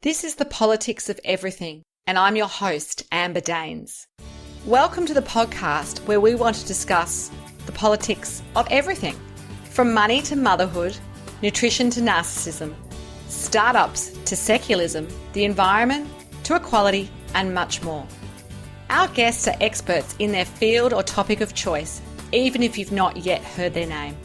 This is the politics of everything, and I'm your host, Amber Daines. Welcome to the podcast where we want to discuss the politics of everything, from money to motherhood, nutrition to narcissism, startups to secularism, the environment to equality, and much more. Our guests are experts in their field or topic of choice, even if you've not yet heard their name.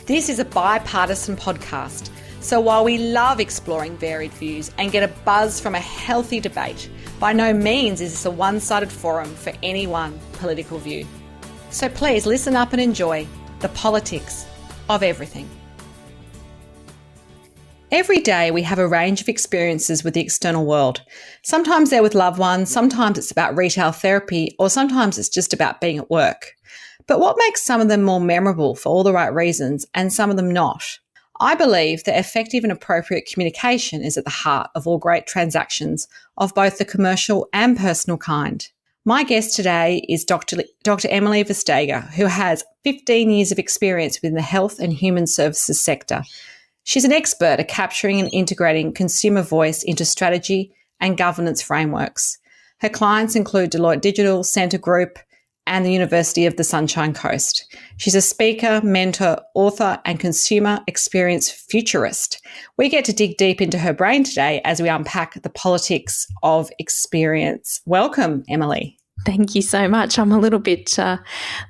This is a bipartisan podcast, so while we love exploring varied views and get a buzz from a healthy debate, by no means is this a one-sided forum for any one political view. So please listen up and enjoy the politics of everything. Every day we have a range of experiences with the external world. Sometimes they're with loved ones, sometimes it's about retail therapy, or sometimes it's just about being at work. But what makes some of them more memorable for all the right reasons and some of them not? I believe that effective and appropriate communication is at the heart of all great transactions of both the commercial and personal kind. My guest today is Dr. Emily Verstege, who has 15 years of experience within the health and human services sector. She's an expert at capturing and integrating consumer voice into strategy and governance frameworks. Her clients include Deloitte Digital, Centre Group, and the University of the Sunshine Coast. She's a speaker, mentor, author, and consumer experience futurist. We get to dig deep into her brain today as we unpack the politics of experience. Welcome, Emily. Thank you so much. I'm a little bit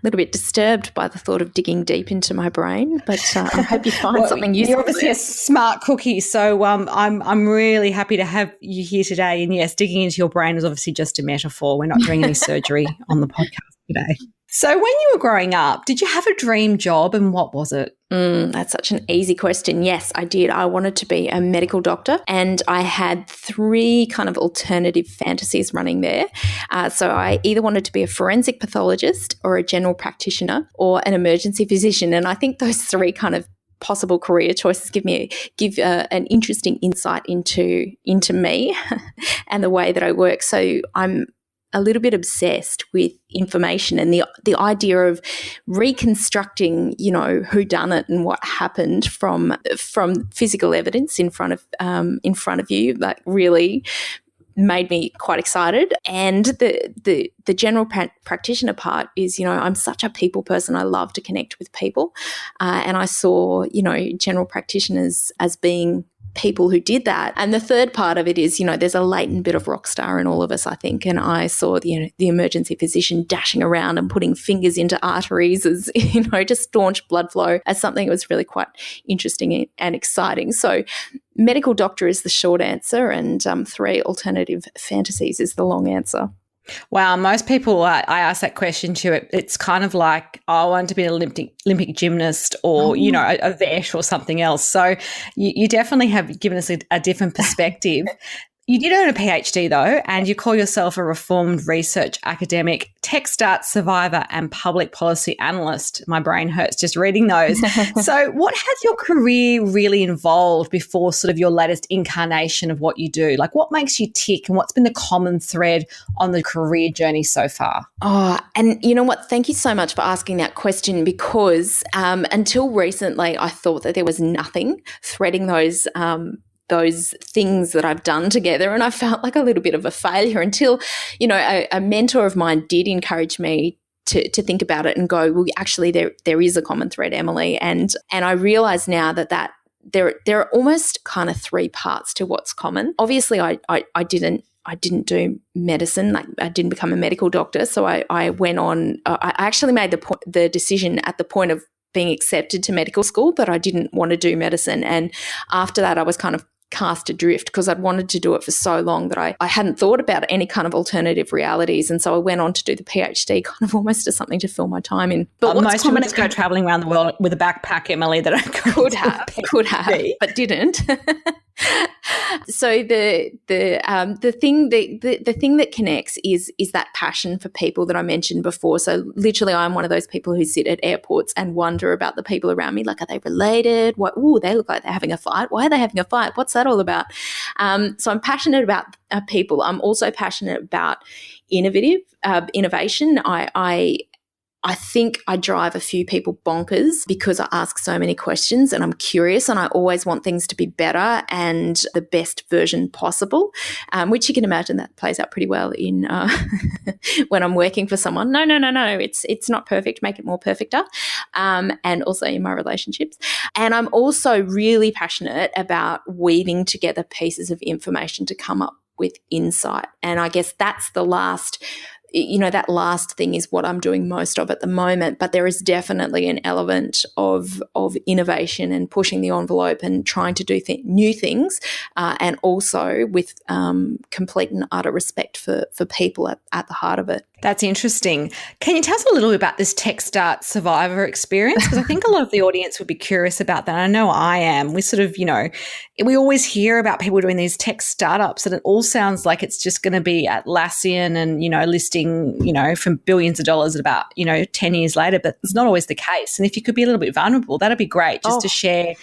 disturbed by the thought of digging deep into my brain, but I hope you find something useful. You're obviously a smart cookie, so I'm really happy to have you here today. And yes, digging into your brain is obviously just a metaphor. We're not doing any surgery on the podcast today. So when you were growing up, did you have a dream job, and what was it? That's such an easy question. Yes, I did. I wanted to be a medical doctor, and I had three kind of alternative fantasies running there. So I either wanted to be a forensic pathologist or a general practitioner or an emergency physician. And I think those three kind of possible career choices give an interesting insight into me and the way that I work. So I'm a little bit obsessed with information and the idea of reconstructing, who done it and what happened from physical evidence in front of you. That really made me quite excited. And the general practitioner part is, I'm such a people person. I love to connect with people, and I saw, general practitioners as being people who did that. And the third part of it is, there's a latent bit of rock star in all of us, I think. And I saw the emergency physician dashing around and putting fingers into arteries as, to staunch blood flow as something that was really quite interesting and exciting. So medical doctor is the short answer, and three alternative fantasies is the long answer. Wow, most people, I ask that question too. It's kind of like, I want to be an Olympic gymnast or, a vet or something else. So you definitely have given us a different perspective. You did earn a PhD though, and you call yourself a reformed research academic, tech start survivor, and public policy analyst. My brain hurts just reading those. So what has your career really involved before sort of your latest incarnation of what you do? Like, what makes you tick, and what's been the common thread on the career journey so far? Oh, and you know what? Thank you so much for asking that question, because until recently I thought that there was nothing threading those things that I've done together, and I felt like a little bit of a failure until, a mentor of mine did encourage me to think about it and go, well, actually there is a common thread, Emily, and I realise now that there are almost kind of three parts to what's common. Obviously, I didn't do medicine, like I didn't become a medical doctor, so I went on. I actually made the decision at the point of being accepted to medical school that I didn't want to do medicine, and after that, I was kind of cast adrift because I'd wanted to do it for so long that I hadn't thought about any kind of alternative realities. And so I went on to do the PhD kind of almost as something to fill my time in. But most people just go travelling around the world with a backpack, Emily, that I could have, but didn't. So the thing that connects is that passion for people that I mentioned before. So literally, I'm one of those people who sit at airports and wonder about the people around me. Like, are they related? They look like they're having a fight. Why are they having a fight? What's that all about? So I'm passionate about people. I'm also passionate about innovation. I think I drive a few people bonkers because I ask so many questions and I'm curious and I always want things to be better and the best version possible, which you can imagine that plays out pretty well in when I'm working for someone. No, it's not perfect. Make it more perfecter. And also in my relationships. And I'm also really passionate about weaving together pieces of information to come up with insight. And I guess that's the last, that last thing is what I'm doing most of at the moment, but there is definitely an element of innovation and pushing the envelope and trying to do new things, and also with complete and utter respect for people at the heart of it. That's interesting. Can you tell us a little bit about this Tech Start Survivor experience? Because I think a lot of the audience would be curious about that. I know I am. We sort of, we always hear about people doing these tech startups and it all sounds like it's just going to be Atlassian and, listing, from billions of dollars at about, 10 years later, but it's not always the case. And if you could be a little bit vulnerable, that'd be great just to share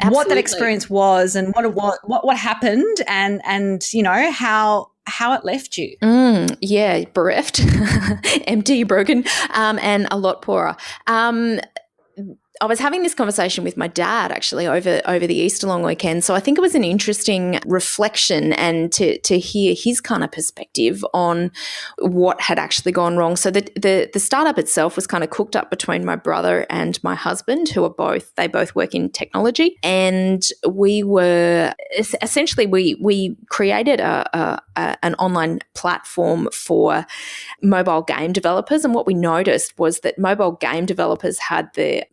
what that experience was and what happened and how it left you. Bereft, empty, broken, and a lot poorer. I was having this conversation with my dad actually over the Easter long weekend. So I think it was an interesting reflection and to hear his kind of perspective on what had actually gone wrong. So the startup itself was kind of cooked up between my brother and my husband, who are both work in technology. And we were essentially we created an online platform for mobile game developers. And what we noticed was that mobile game developers had the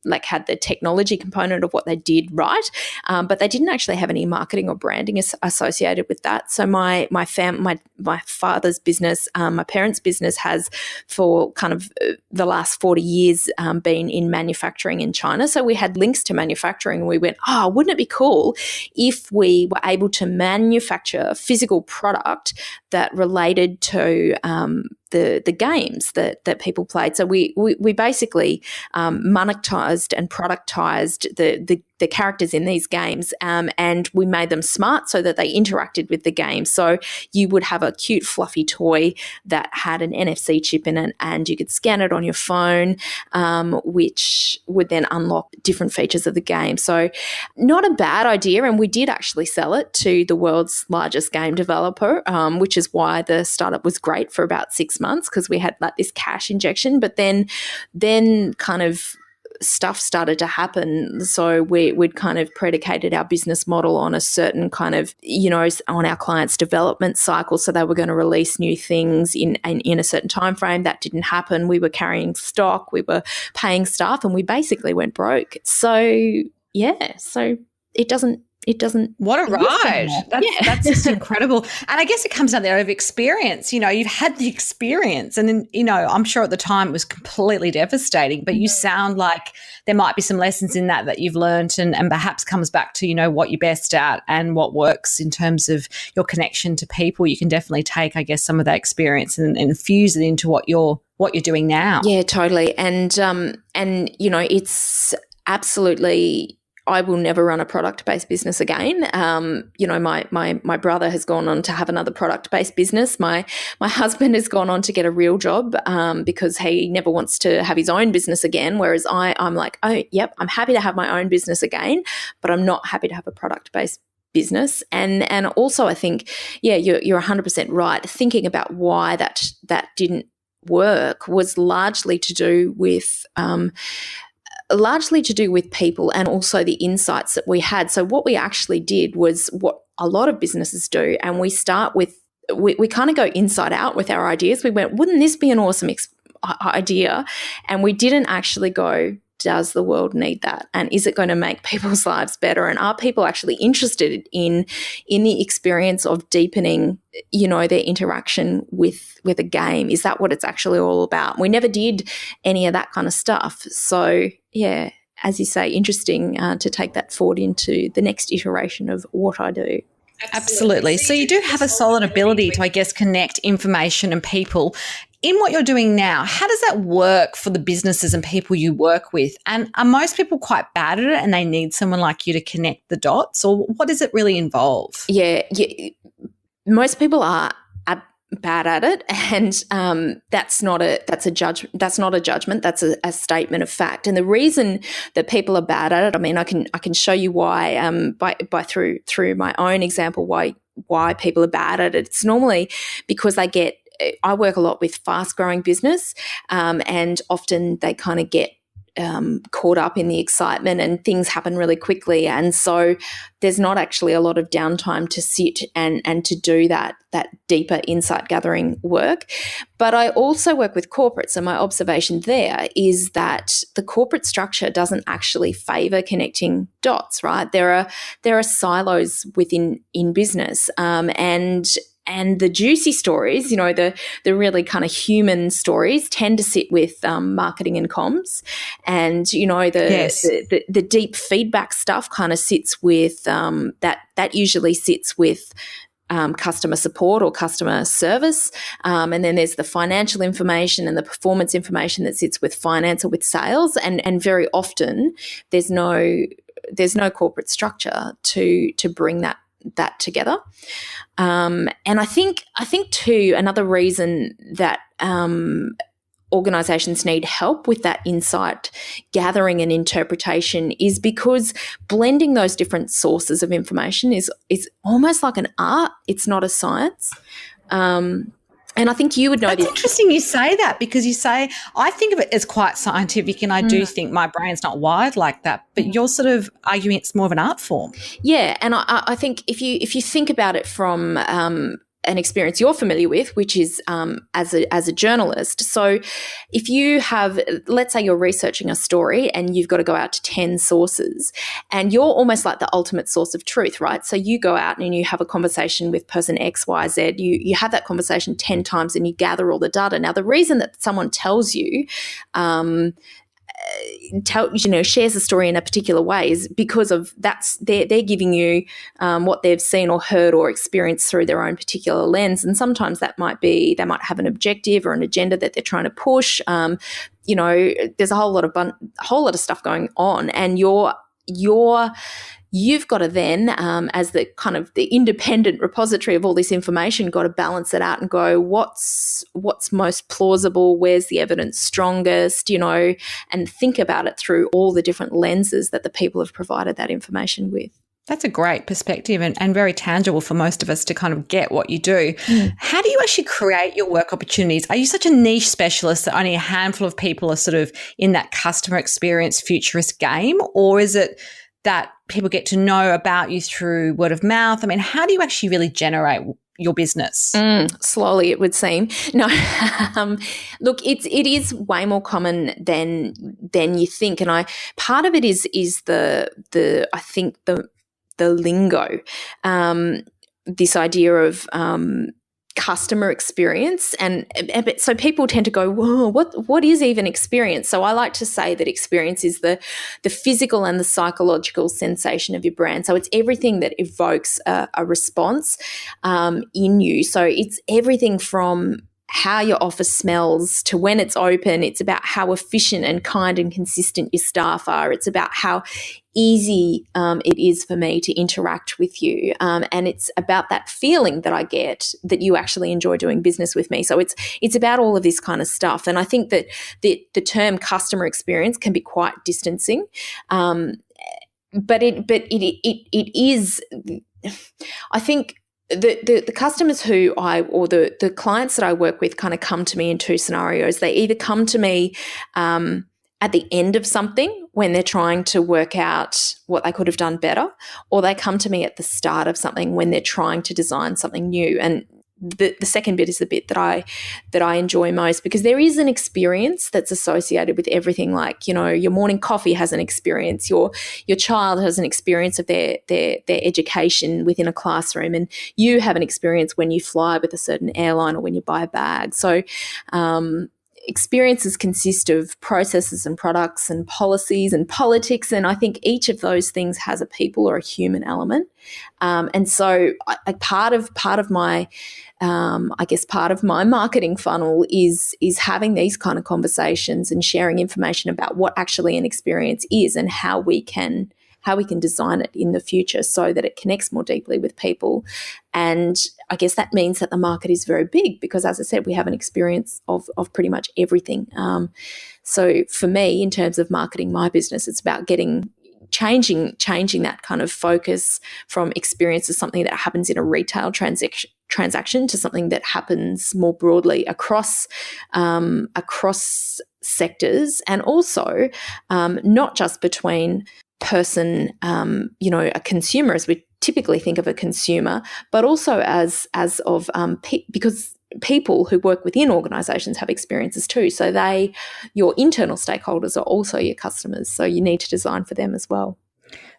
technology component of what they did right, but they didn't actually have any marketing or branding associated with that. So my father's business, my parents' business has for kind of the last 40 years been in manufacturing in China. So we had links to manufacturing and we went, wouldn't it be cool if we were able to manufacture a physical product that related to the games that people played. So we basically monetized and productized the characters in these games, and we made them smart so that they interacted with the game. So you would have a cute fluffy toy that had an NFC chip in it and you could scan it on your phone, which would then unlock different features of the game. So not a bad idea, and we did actually sell it to the world's largest game developer, which is why the startup was great for about 6 months, because we had like this cash injection. But then kind of stuff started to happen. So we'd kind of predicated our business model on a certain kind of, on our clients' development cycle. So they were going to release new things in a certain time frame. That didn't happen. We were carrying stock, we were paying staff, and we basically went broke. So it doesn't. What a ride. That's just incredible. And I guess it comes down there of experience. You've had the experience and then, I'm sure at the time it was completely devastating, but you sound like there might be some lessons in that you've learned and perhaps comes back to, what you're best at and what works in terms of your connection to people. You can definitely take, I guess, some of that experience and infuse it into what you're doing now. Yeah, totally. And it's absolutely, I will never run a product-based business again. My brother has gone on to have another product-based business. My husband has gone on to get a real job because he never wants to have his own business again. Whereas I'm like, oh, yep, I'm happy to have my own business again, but I'm not happy to have a product-based business. And also, I think, you're 100% right. Thinking about why that didn't work was largely to do with people and also the insights that we had. So what we actually did was what a lot of businesses do, and we start with, we kind of go inside out with our ideas. We went, wouldn't this be an awesome idea? And we didn't actually go, does the world need that? And is it going to make people's lives better? And are people actually interested in the experience of deepening, their interaction with a game? Is that what it's actually all about? We never did any of that kind of stuff. So, yeah, as you say, interesting to take that forward into the next iteration of what I do. Absolutely. So you do have a solid ability to, I guess, connect information and people. In what you're doing now, how does that work for the businesses and people you work with? And are most people quite bad at it and they need someone like you to connect the dots, or what does it really involve? Yeah. Most people are bad at it, and that's not a judgment. That's a statement of fact. And the reason that people are bad at it, I mean, I can show you why by through my own example why people are bad at it. It's normally because I work a lot with fast growing business, and often they kind of get caught up in the excitement and things happen really quickly. And so there's not actually a lot of downtime to sit and to do that deeper insight gathering work. But I also work with corporates, and my observation there is that the corporate structure doesn't actually favor connecting dots, right? There are silos in business, and the juicy stories, the really kind of human stories tend to sit with marketing and comms, and Yes. the deep feedback stuff kind of sits with that usually sits with customer support or customer service, and then there's the financial information and the performance information that sits with finance or with sales, and very often there's no corporate structure to bring that together. And I think too, another reason that organizations need help with that insight gathering and interpretation is because blending those different sources of information is almost like an art. It's not a science. And I think you would know That's interesting you say that, because I think of it as quite scientific, and I do think my brain's not wired like that, but you're sort of arguing it's more of an art form. Yeah, and I think if you think about it from an experience you're familiar with, which is as a journalist. So if you have, let's say you're researching a story and you've got to go out to 10 sources, and you're almost like the ultimate source of truth, right? So you go out and you have a conversation with person X, Y, Z. You have that conversation 10 times and you gather all the data. Now, the reason that someone tells you shares a story in a particular way is because of they're giving you what they've seen or heard or experienced through their own particular lens, and sometimes they might have an objective or an agenda that they're trying to push. There's a whole lot of stuff going on, and you've got to then, as the kind of the independent repository of all this information, got to balance it out and go, what's most plausible, where's the evidence strongest, and think about it through all the different lenses that the people have provided that information with. That's a great perspective and very tangible for most of us to kind of get what you do. How do you actually create your work opportunities? Are you such a niche specialist that only a handful of people are sort of in that customer experience futurist game, or is it that people get to know about you through word of mouth? I mean, how do you actually really generate your business? Slowly, it would seem. No, look, it is way more common than you think, and part of it is the I think the lingo, this idea of customer experience, and so people tend to go, whoa, what is even experience? So I like to say that experience is the physical and the psychological sensation of your brand. So it's everything that evokes a response in you. So it's everything from how your office smells to when it's open. It's about how efficient and kind and consistent your staff are. It's about how easy it is for me to interact with you. And it's about that feeling that I get that you actually enjoy doing business with me. So it's about all of this kind of stuff. And I think that the term customer experience can be quite distancing. But it is, I think, the customers the clients that I work with kind of come to me in two scenarios. They either come to me at the end of something when they're trying to work out what they could have done better, or they come to me at the start of something when they're trying to design something new. And the second bit is the bit that I enjoy most, because there is an experience that's associated with everything. Like, your morning coffee has an experience, your child has an experience of their education within a classroom, and you have an experience when you fly with a certain airline or when you buy a bag. So experiences consist of processes and products and policies and politics, and I think each of those things has a people or a human element. And so part of my part of my marketing funnel is having these kind of conversations and sharing information about what actually an experience is and how we can design it in the future so that it connects more deeply with people. And I guess that means that the market is very big because, as I said, we have an experience of pretty much everything. So for me, in terms of marketing my business, it's about changing that kind of focus from experience as something that happens in a retail transaction to something that happens more broadly across sectors, and also not just between person, a consumer, as we typically think of a consumer, but also as of because people who work within organisations have experiences too. So your internal stakeholders are also your customers. So you need to design for them as well.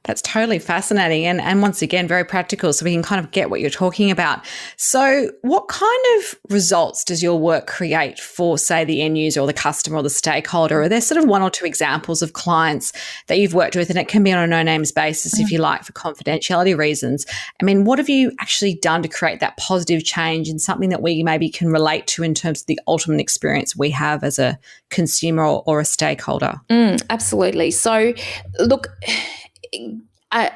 That's totally fascinating and once again, very practical, so we can kind of get what you're talking about. So what kind of results does your work create for, say, the end user or the customer or the stakeholder? Are there sort of one or two examples of clients that you've worked with, and it can be on a no-names basis if you like, for confidentiality reasons? I mean, what have you actually done to create that positive change and something that we maybe can relate to in terms of the ultimate experience we have as a consumer or a stakeholder? Absolutely. So look, I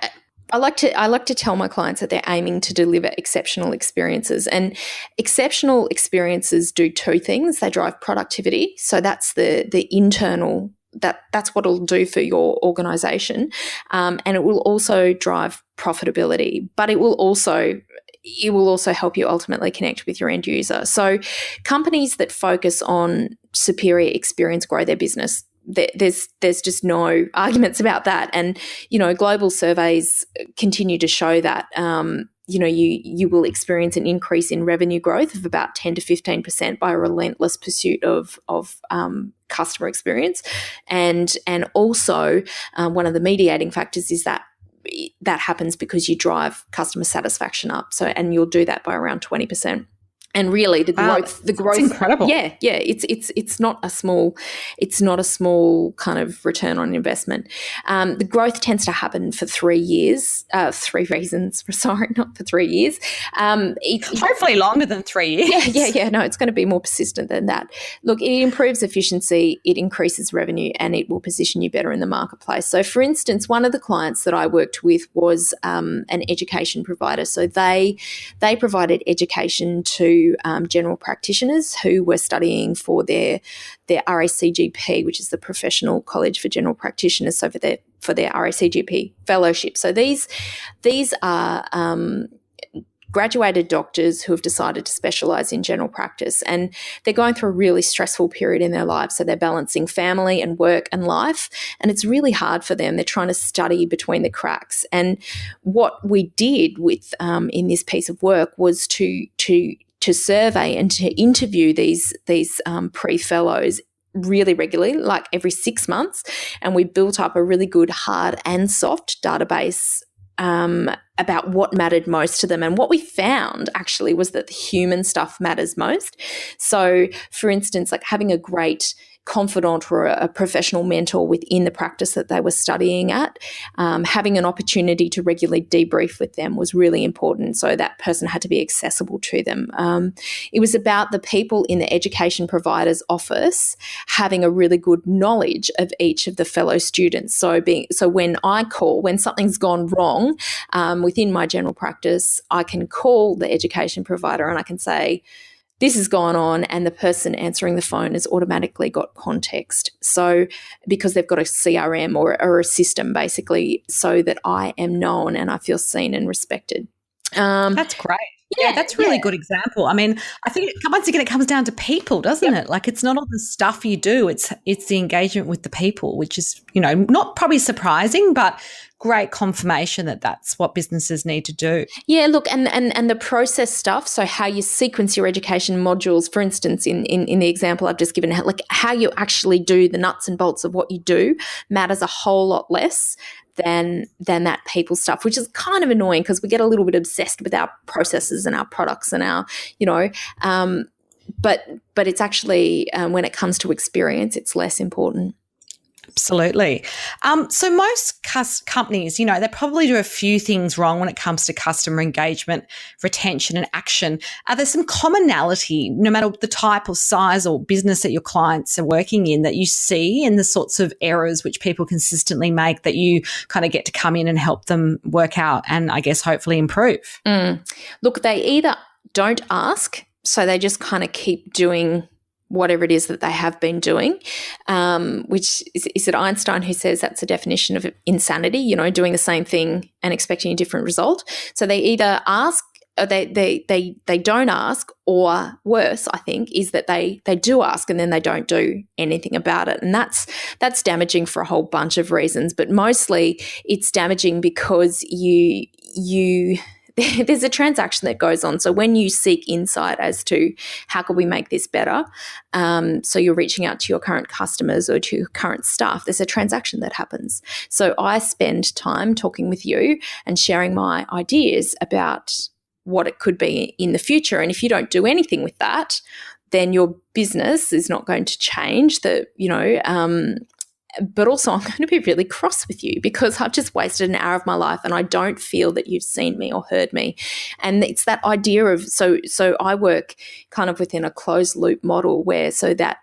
like to tell my clients that they're aiming to deliver exceptional experiences, and exceptional experiences do two things. They drive productivity, so that's the internal. That's what it'll do for your organisation, and it will also drive profitability. But it will also help you ultimately connect with your end user. So companies that focus on superior experience grow their business. There's just no arguments about that. And, global surveys continue to show that, you will experience an increase in revenue growth of about 10 to 15% by a relentless pursuit of customer experience. And also one of the mediating factors is that happens because you drive customer satisfaction up. So, and you'll do that by around 20%. And really, the growth, it's incredible. Yeah, it's not a small kind of return on investment. The growth tends to happen for 3 years, 3 reasons. Sorry, not for 3 years. Hopefully longer than 3 years. Yeah. No, it's going to be more persistent than that. Look, it improves efficiency, it increases revenue, and it will position you better in the marketplace. So, for instance, one of the clients that I worked with was an education provider. So they provided education to general practitioners who were studying for their RACGP, which is the Professional College for General Practitioners, so for their RACGP fellowship. So these are graduated doctors who have decided to specialise in general practice, and they're going through a really stressful period in their lives. So they're balancing family and work and life, and it's really hard for them. They're trying to study between the cracks. And what we did with in this piece of work was to survey and to interview these pre-fellows really regularly, like every 6 months, and we built up a really good hard and soft database about what mattered most to them. And what we found actually was that the human stuff matters most. So, for instance, like having a great confidant or a professional mentor within the practice that they were studying at, having an opportunity to regularly debrief with them was really important. So that person had to be accessible to them. It was about the people in the education provider's office having a really good knowledge of each of the fellow students. So when something's gone wrong within my general practice, I can call the education provider and I can say, this has gone on, and the person answering the phone has automatically got context. So because they've got a CRM or a system basically, so that I am known and I feel seen and respected. That's great. Yeah, that's a really good example. I mean, I think once again, it comes down to people, doesn't it? Like it's not all the stuff you do, it's the engagement with the people, which is, not probably surprising, but great confirmation that that's what businesses need to do. Yeah, look, and the process stuff, so how you sequence your education modules, for instance, in the example I've just given, like how you actually do the nuts and bolts of what you do matters a whole lot less than that people stuff, which is kind of annoying because we get a little bit obsessed with our processes and our products and our, but it's actually, when it comes to experience, it's less important. Absolutely. So most companies, they probably do a few things wrong when it comes to customer engagement, retention and action. Are there some commonality, no matter the type or size or business that your clients are working in, that you see in the sorts of errors which people consistently make that you kind of get to come in and help them work out and I guess hopefully improve? Look, they either don't ask. So they just kind of keep doing whatever it is that they have been doing, which is it Einstein who says that's a definition of insanity, doing the same thing and expecting a different result. So they either ask, or they don't ask, or worse, I think, is that they do ask and then they don't do anything about it. And that's damaging for a whole bunch of reasons, but mostly it's damaging because you there's a transaction that goes on. So when you seek insight as to how can we make this better, so you're reaching out to your current customers or to your current staff, there's a transaction that happens. So I spend time talking with you and sharing my ideas about what it could be in the future. And if you don't do anything with that, then your business is not going to change. But also I'm going to be really cross with you because I've just wasted an hour of my life and I don't feel that you've seen me or heard me. And it's that idea of, so I work kind of within a closed loop model where so that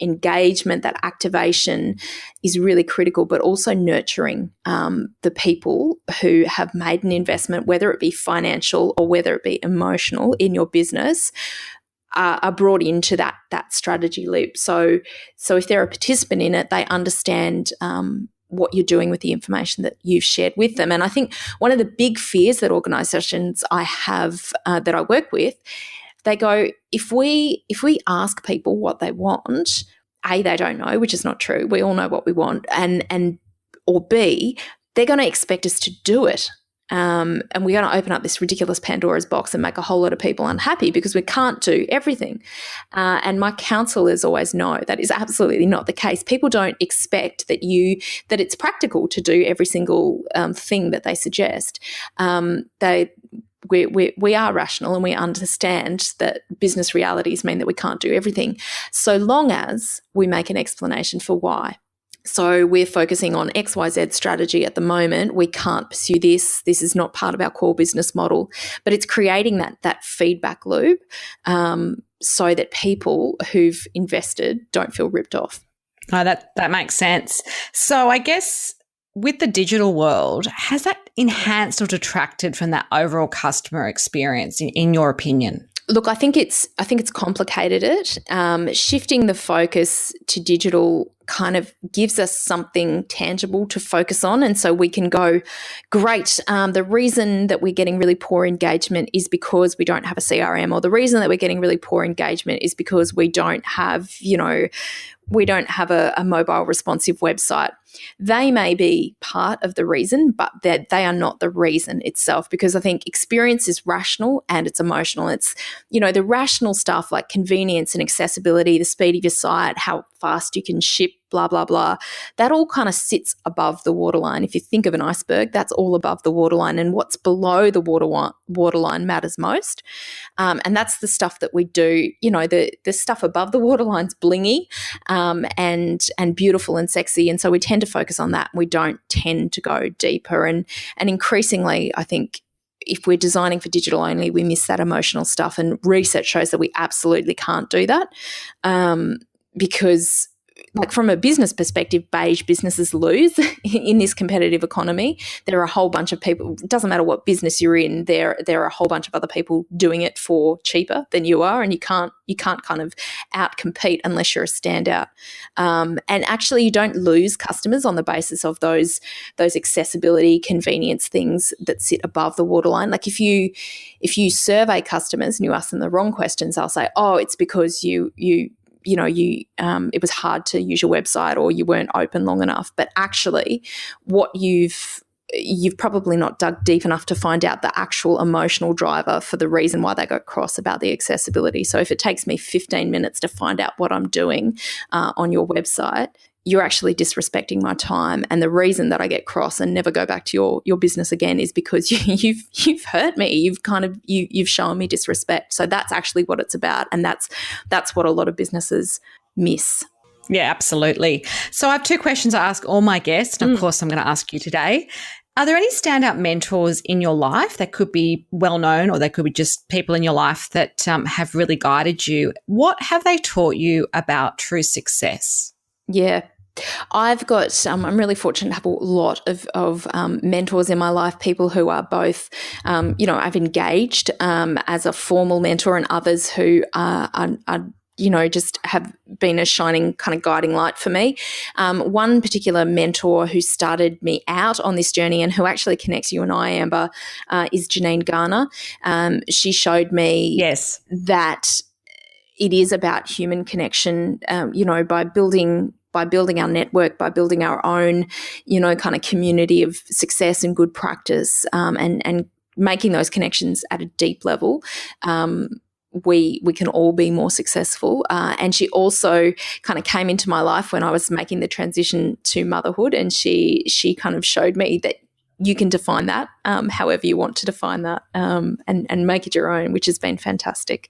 engagement, that activation is really critical, but also nurturing the people who have made an investment, whether it be financial or whether it be emotional in your business, are brought into that strategy loop. So if they're a participant in it, they understand what you're doing with the information that you've shared with them. And I think one of the big fears that organisations I have that I work with, they go, if we ask people what they want, A, they don't know, which is not true. We all know what we want, and or B, they're going to expect us to do it. And we're going to open up this ridiculous Pandora's box and make a whole lot of people unhappy because we can't do everything. And my counsel is always no, that is absolutely not the case. People don't expect that it's practical to do every single thing that they suggest. We are rational and we understand that business realities mean that we can't do everything, so long as we make an explanation for why. So we're focusing on XYZ strategy at the moment. We can't pursue this. This is not part of our core business model, but it's creating that feedback loop so that people who've invested don't feel ripped off. Oh, that makes sense. So I guess with the digital world, has that enhanced or detracted from that overall customer experience in your opinion? Look, I think it's complicated it. Shifting the focus to digital kind of gives us something tangible to focus on. And so we can go, great, the reason that we're getting really poor engagement is because we don't have a CRM, or the reason that we're getting really poor engagement is because we don't have, a mobile responsive website. They may be part of the reason, but they are not the reason itself, because I think experience is rational and it's emotional. It's, the rational stuff like convenience and accessibility, the speed of your site, how fast you can ship, blah, blah, blah. That all kind of sits above the waterline. If you think of an iceberg, that's all above the waterline, and what's below the waterline matters most. And that's the stuff that we do. The stuff above the waterline's blingy and beautiful and sexy, and so we tend to focus on that. We don't tend to go deeper, and increasingly, I think, if we're designing for digital only, we miss that emotional stuff, and research shows that we absolutely can't do that because, like, from a business perspective, beige businesses lose in this competitive economy. There are a whole bunch of people, it doesn't matter what business you're in, there are a whole bunch of other people doing it for cheaper than you are, and you can't kind of out-compete unless you're a standout. And actually, you don't lose customers on the basis of those accessibility, convenience things that sit above the waterline. Like if you survey customers and you ask them the wrong questions, they'll say, oh, it's because it was hard to use your website, or you weren't open long enough. But actually, what you've probably not dug deep enough to find out the actual emotional driver for the reason why they got cross about the accessibility. So if it takes me 15 minutes to find out what I'm doing on your website, you're actually disrespecting my time. And the reason that I get cross and never go back to your business again is because you've hurt me. You've shown me disrespect. So that's actually what it's about, and that's what a lot of businesses miss. Yeah, absolutely. So I have two questions I ask all my guests, and of course I'm going to ask you today. Are there any standout mentors in your life that could be well-known, or they could be just people in your life that have really guided you? What have they taught you about true success? Yeah. I've got, I'm really fortunate to have a lot of mentors in my life, people who are both, I've engaged as a formal mentor, and others who are just have been a shining kind of guiding light for me. One particular mentor who started me out on this journey and who actually connects you and I, Amber, is Janine Garner. She showed me that it is about human connection, by building our network, by building our own, kind of community of success and good practice, and making those connections at a deep level. We can all be more successful. And she also kind of came into my life when I was making the transition to motherhood, and she kind of showed me that you can define that however you want to define that, and make it your own, which has been fantastic.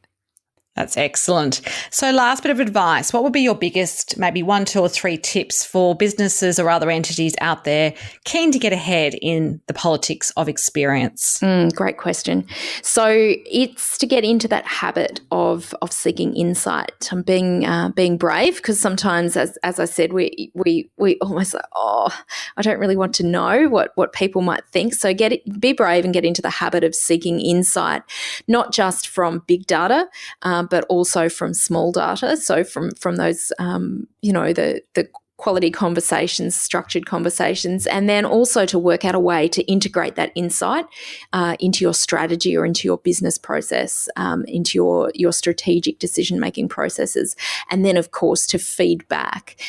That's excellent. So last bit of advice, what would be your biggest, maybe 1, 2 or 3 tips for businesses or other entities out there keen to get ahead in the politics of experience? Great question. So it's to get into that habit of seeking insight and being brave, because sometimes, as I said, we almost like, I don't really want to know what people might think. So be brave and get into the habit of seeking insight, not just from big data, but also from small data. So from those, the quality conversations, structured conversations, and then also to work out a way to integrate that insight into your strategy or into your business process, into your strategic decision-making processes, and then, of course, to feed back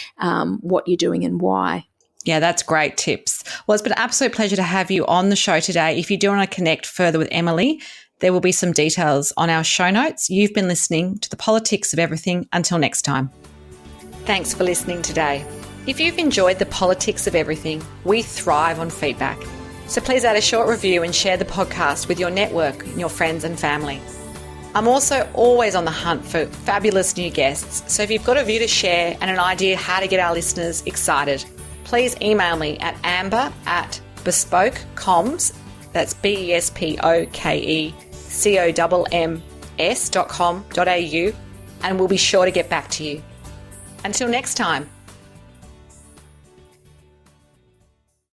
what you're doing and why. Yeah, that's great tips. Well, it's been an absolute pleasure to have you on the show today. If you do want to connect further with Emily, there will be some details on our show notes. You've been listening to The Politics of Everything. Until next time. Thanks for listening today. If you've enjoyed The Politics of Everything, we thrive on feedback. So please add a short review and share the podcast with your network and your friends and family. I'm also always on the hunt for fabulous new guests. So if you've got a view to share and an idea how to get our listeners excited, please email me at amber@bespokecomms, that's BESPOKECOMMS.com.au, and we'll be sure to get back to you. Until next time.